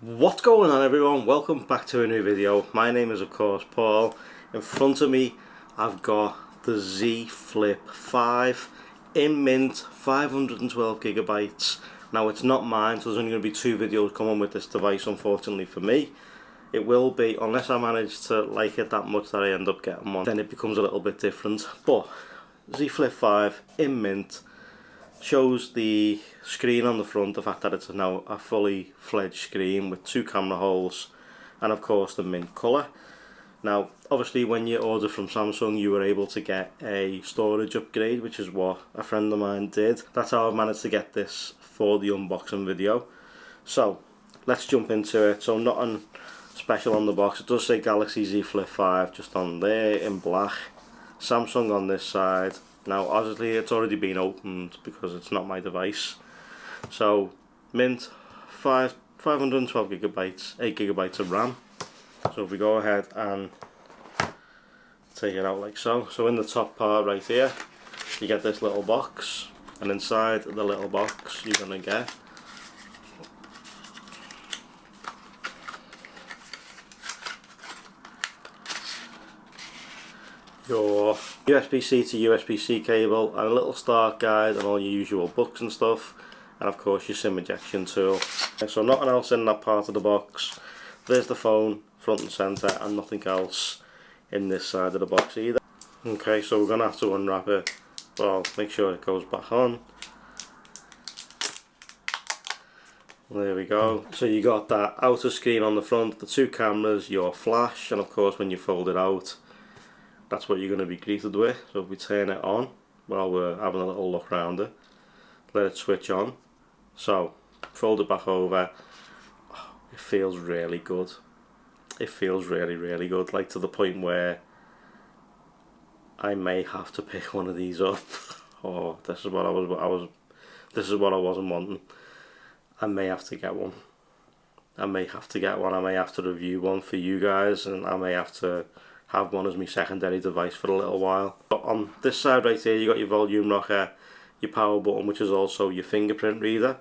What's going on, everyone? Welcome back to a new video. My name is of course Paul. In front of me I've got the Z Flip 5 in mint, 512 gigabytes. Now it's not mine, so there's only going to be two videos coming with this device, unfortunately for me. It will be, unless I manage to like it that much that I end up getting one, then it becomes a little bit different. But Z Flip 5 in mint, shows the screen on the front, the fact that it's now a fully fledged screen with two camera holes, and of course the mint colour. Now obviously when you order from Samsung you were able to get a storage upgrade, which is what a friend of mine did. That's how I've managed to get this for the unboxing video. So let's jump into it. So nothing special on the box. It does say Galaxy Z Flip 5 just on there in black, Samsung on this side. Now obviously it's already been opened because it's not my device. So mint, 512 gigabytes, 8 gigabytes of RAM. So if we go ahead and take it out like so. So in the top part right here you get this little box, and inside the little box you're going to get your USB-C to USB-C cable and a little start guide and all your usual books and stuff, and of course your SIM ejection tool. And so nothing else in that part of the box. There's the phone front and centre, and nothing else in this side of the box either. Okay, so we're going to have to unwrap it. Well, make sure it goes back on. There we go. So you got that outer screen on the front, the two cameras, your flash, and of course when you fold it out, that's what you're going to be greeted with. So if we turn it on while we're having a little look around it, let it switch on. So fold it back over. Oh, it feels really good. It feels really good, like to the point where I may have to pick one of these up. Oh, this is what I wasn't wanting. I may have to get one. I may have to review one for you guys, and I may have to have one as my secondary device for a little while. But on this side right here you got your volume rocker, your power button, which is also your fingerprint reader.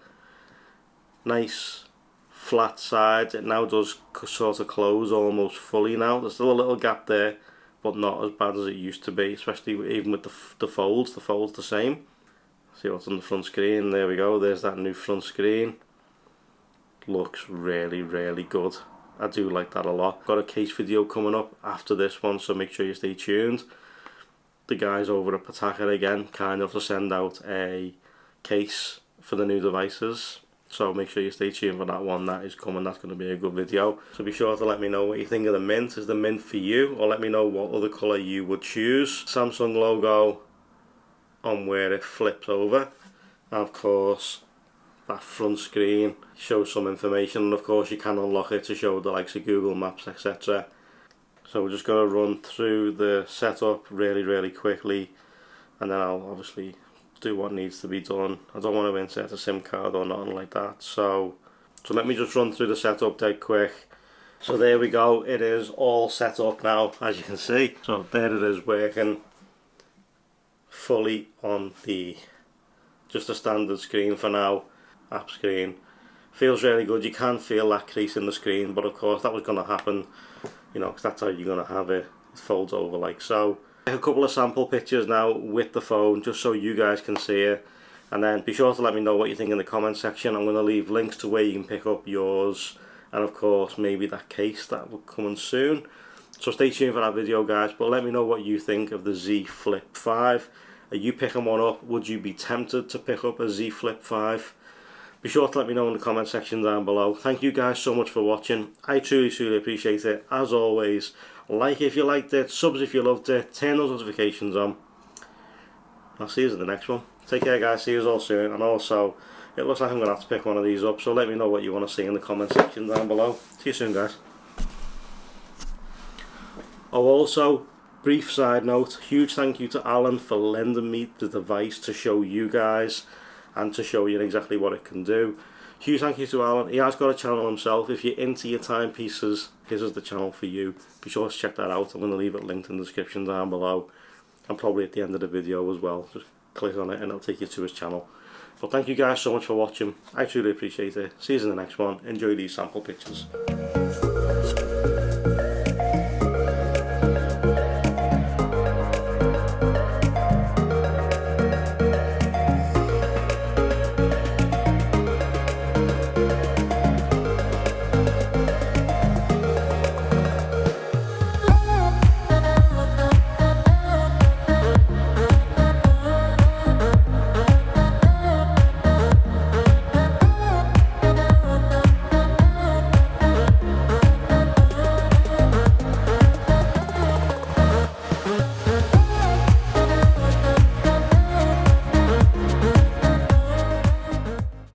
Nice flat side. It now does sort of close almost fully now. There's still a little gap there, but not as bad as it used to be, especially even with the folds. The fold's the same. See what's on the front screen. There we go, there's that new front screen. Looks really good. I do like that a lot. Got a case video coming up after this one, so make sure you stay tuned. The guys over at Pataka again kind of to send out a case for the new devices, so make sure you stay tuned for that one. That is coming. That's going to be a good video. So be sure to let me know what you think of the mint. Is the mint for you? Or let me know what other colour you would choose. Samsung logo on where it flips over, and of course that front screen shows some information, and of course you can unlock it to show the likes of Google Maps, etc. So we're just going to run through the setup really quickly, and then I'll obviously do what needs to be done. I don't want to insert a SIM card or nothing like that, so let me just run through the setup dead quick. So there we go, it is all set up now, as you can see. So there it is, working fully on the just a standard screen for now. App screen feels really good. You can feel that crease in the screen, but of course that was going to happen, you know, because that's how you're going to have it. It folds over like so. A couple of sample pictures now with the phone, just so you guys can see it, and then be sure to let me know what you think in the comment section. I'm going to leave links to where you can pick up yours, and of course maybe that case that will come in soon. So stay tuned for that video, guys. But let me know what you think of the Z Flip 5. Are you picking one up? Would you be tempted to pick up a Z Flip 5? Be sure to let me know in the comment section down below. Thank you guys so much for watching. I truly appreciate it. As always, like if you liked it, subs if you loved it, turn those notifications on. I'll see you in the next one. Take care, guys. See you all soon. And also, it looks like I'm going to have to pick one of these up, so let me know what you want to see in the comment section down below. See you soon, guys. Oh, also, brief side note, huge thank you to Alan for lending me the device to show you guys and to show you exactly what it can do. Huge thank you to Alan. He has got a channel himself. If you're into your timepieces, his is the channel for you. Be sure to check that out. I'm going to leave it linked in the description down below, and probably at the end of the video as well. Just click on it and it'll take you to his channel. But thank you guys so much for watching. I truly appreciate it. See you in the next one. Enjoy these sample pictures.